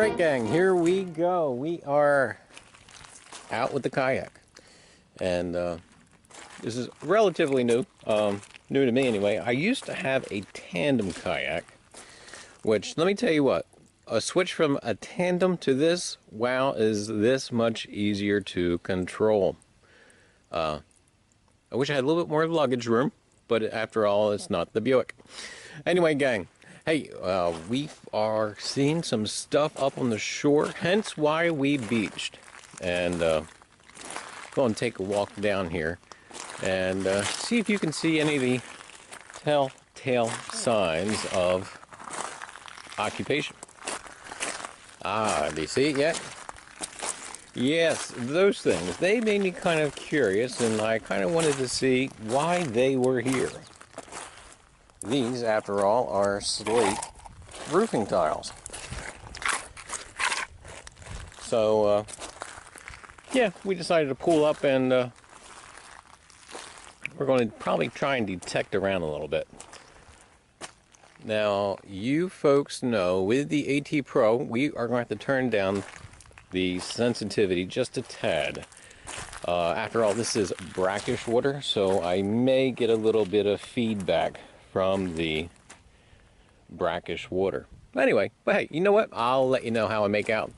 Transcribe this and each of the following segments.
Alright gang, here we go. We are out with the kayak. And this is relatively new. New to me anyway. I used to have a tandem kayak, which, let me tell you what, a switch from a tandem to this, wow, is this much easier to control. I wish I had a little bit more luggage room, but after all, it's not the Buick. Anyway, gang, hey, we are seeing some stuff up on the shore, hence why we beached. And go and take a walk down here and see if you can see any of the telltale signs of occupation. Ah, do you see it yet? Yes, those things. They made me kind of curious, and I kind of wanted to see why they were here. These, after all, are slate roofing tiles. So, yeah, we decided to pull up, and we're going to probably try and detect around a little bit. Now, you folks know, with the AT Pro, we are going to have to turn down the sensitivity just a tad. After all, this is brackish water, so I may get a little bit of feedback from the brackish water. Anyway, but hey, you know what? I'll let you know how I make out.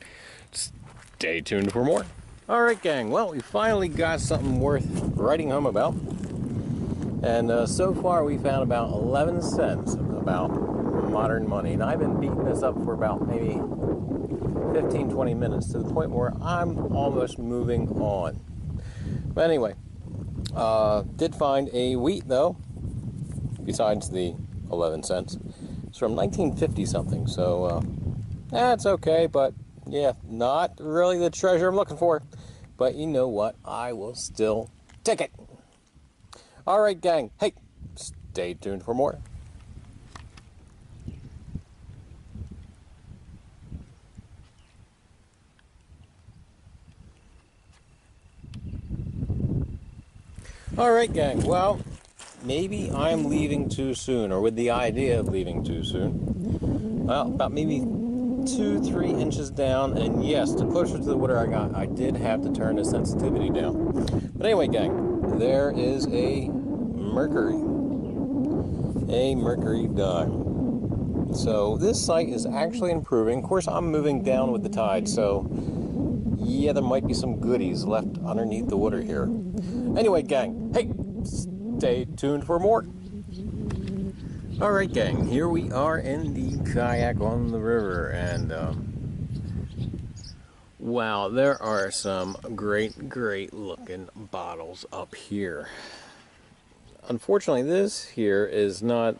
Stay tuned for more. Alright gang, well, we finally got something worth writing home about. And so far we found about 11 cents about modern money. And I've been beating this up for about maybe 15-20 minutes, to the point where I'm almost moving on. But anyway, did find a wheat though, besides the 11 cents. It's from 1950 something, so that's okay, but yeah, not really the treasure I'm looking for. But you know what? I will still take it. Alright gang, hey, stay tuned for more. Alright gang, well, maybe I'm leaving too soon, or with the idea of leaving too soon. Well, about maybe 2-3 inches down, and yes, the closer to the water I got, I did have to turn the sensitivity down. But anyway gang, there is a mercury dime. So this site is actually improving. Of course, I'm moving down with the tide, so yeah, there might be some goodies left underneath the water here. Anyway, gang, hey, stay tuned for more. Alright, gang, here we are in the kayak on the river, and wow, there are some great looking bottles up here. Unfortunately, this here is not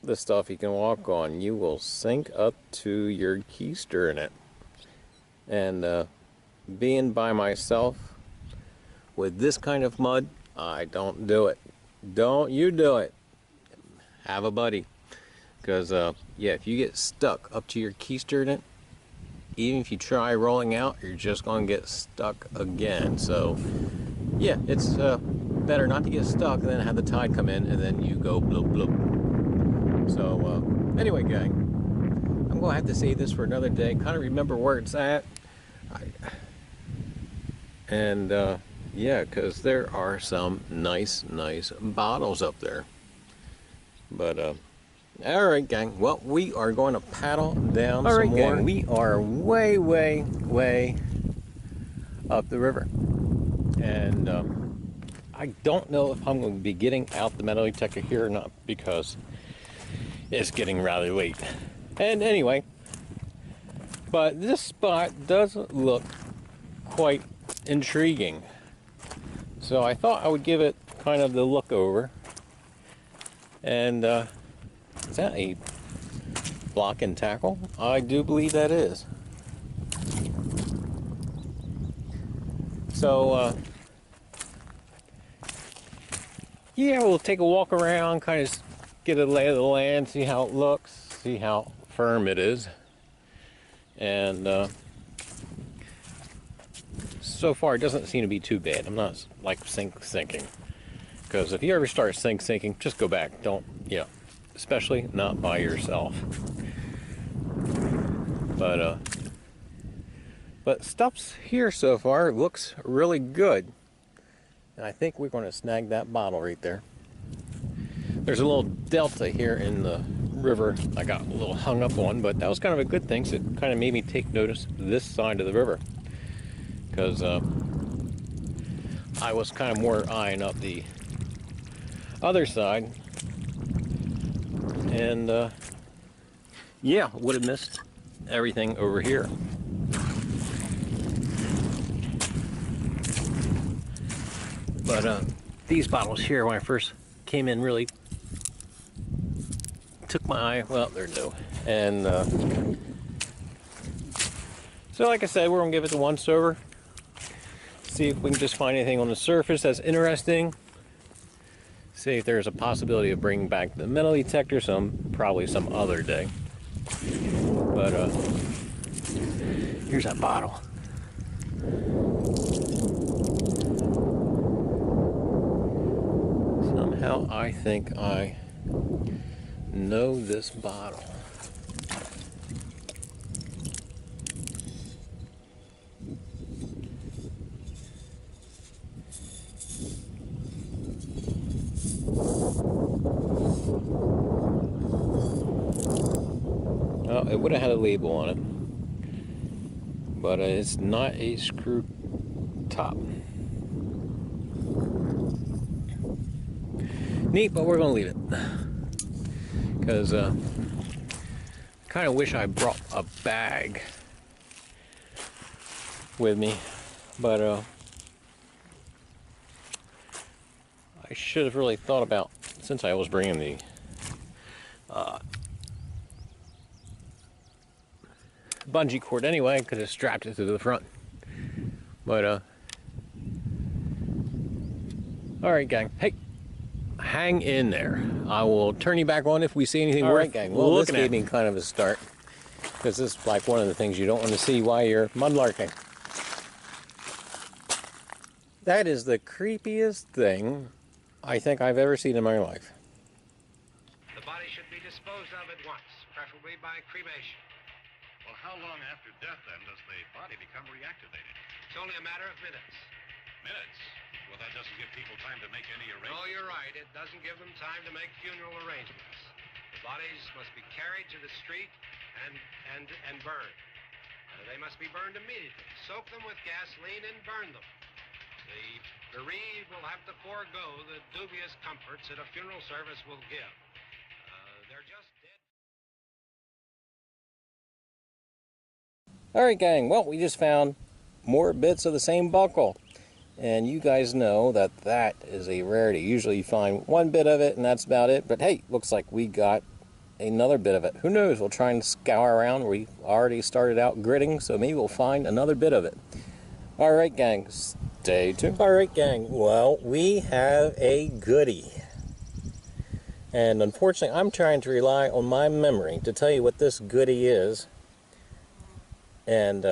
the stuff you can walk on. You will sink up to your keister in it. And being by myself with this kind of mud, I don't do it. Don't you do it. Have a buddy. Because, yeah, if you get stuck up to your keister in it, even if you try rolling out, you're just going to get stuck again. So, yeah, it's better not to get stuck and then have the tide come in and then you go bloop bloop. So, anyway, gang, I'm going to have to save this for another day. Kind of remember where it's at. Yeah, because there are some nice bottles up there. But, alright gang, well, we are going to paddle down some more. Gang, we are way up the river. And I don't know if I'm going to be getting out the metal detector here or not, because it's getting rather late. And anyway, but this spot does look quite intriguing. So I thought I would give it kind of the look over. And is that a block and tackle? I do believe that is. So yeah, we'll take a walk around, kind of get a lay of the land, see how it looks, see how firm it is. And so far it doesn't seem to be too bad. I'm not like sinking. Because if you ever start sinking, just go back. Don't, yeah, especially not by yourself. But But stuff's here so far looks really good. And I think we're going to snag that bottle right there. There's a little delta here in the river I got a little hung up on, but that was kind of a good thing. So it kind of made me take notice of this side of the river. Because I was kind of more eyeing up the other side. And yeah, would have missed everything over here. But these bottles here, when I first came in, really took my eye. Well, they're new. And so like I said, we're going to give it the once over. See if we can just find anything on the surface that's interesting. See if there's a possibility of bringing back the metal detector probably some other day. But here's that bottle. Somehow I think I know this bottle. Oh, it would have had a label on it, but it's not a screw top. Neat, but we're going to leave it. Because I kind of wish I brought a bag with me, but I should have really thought about, since I was bringing the bungee cord anyway, I could have strapped it to the front. But alright gang, hey, hang in there. I will turn you back on if we see anything worth gang. Well, this gave me kind of a start, because this is like one of the things you don't want to see while you're mudlarking. That is the creepiest thing I think I've ever seen in my life. The body should be disposed of at once, preferably by cremation. Well, how long after death, then, does the body become reactivated? It's only a matter of minutes. Minutes? Well, that doesn't give people time to make any arrangements. No, you're right. It doesn't give them time to make funeral arrangements. The bodies must be carried to the street and burned. They must be burned immediately. Soak them with gasoline and burn them. The bereaved will have to forego the dubious comforts that a funeral service will give. They're just dead. Alright gang, well, we just found more bits of the same buckle. And you guys know that that is a rarity. Usually you find one bit of it and that's about it. But hey, looks like we got another bit of it. Who knows? We'll try and scour around. We already started out gritting, so maybe we'll find another bit of it. Alright gang, stay tuned. Alright gang, well, we have a goodie. And unfortunately, I'm trying to rely on my memory to tell you what this goodie is. And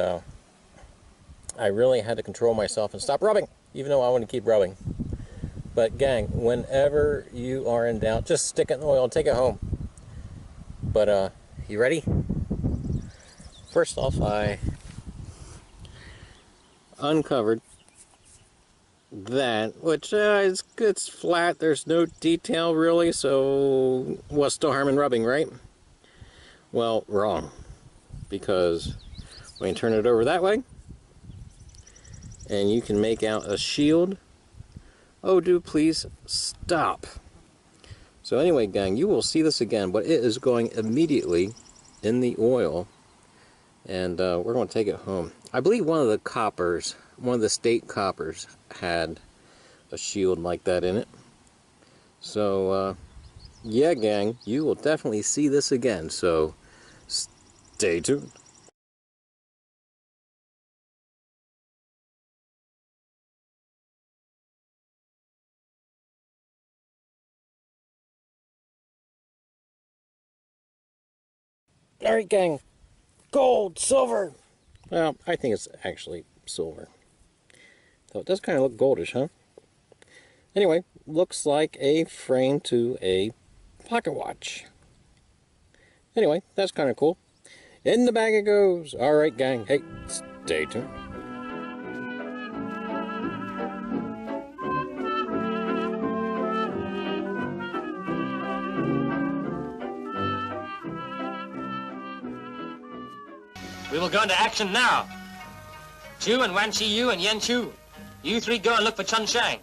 I really had to control myself and stop rubbing, even though I want to keep rubbing. But gang, whenever you are in doubt, just stick it in the oil and take it home. But you ready? First off, I uncovered that, which it's flat. There's no detail really, so what's the harm in rubbing, right? Well, wrong, because when you turn it over that way, and you can make out a shield. Oh, do please stop. So anyway, gang, you will see this again, but it is going immediately in the oil, and we're going to take it home. I believe one of the coppers, one of the state coppers, had a shield like that in it. So yeah, gang, you will definitely see this again, so stay tuned. Alright gang, gold, silver. Well, I think it's actually silver. Though it does kind of look goldish, huh? Anyway, looks like a frame to a pocket watch. Anyway, that's kind of cool. In the bag it goes. Alright gang, hey, stay Stay tuned. We will go into action now. Chu and Wan Chi Yu and Yen Chu, you three go and look for Chun Shang.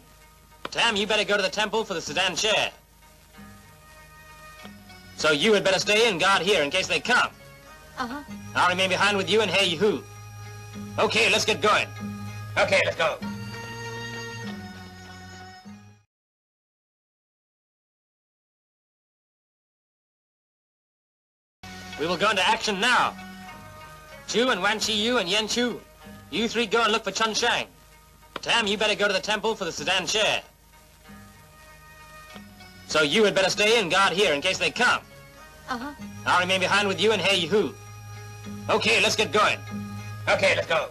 Tam, you better go to the temple for the sedan chair. So you had better stay and guard here in case they come. Uh-huh. I'll remain behind with you and Hey Hu. Okay, let's get going. Okay, let's go. We will go into action now. Chu and Wan Chi Yu and Yen Chu, you three go and look for Chun Shang. Tam, you better go to the temple for the sedan chair. So you had better stay and guard here in case they come. Uh-huh. I'll remain behind with you and Hey Hu. Okay, let's get going. Okay, let's go.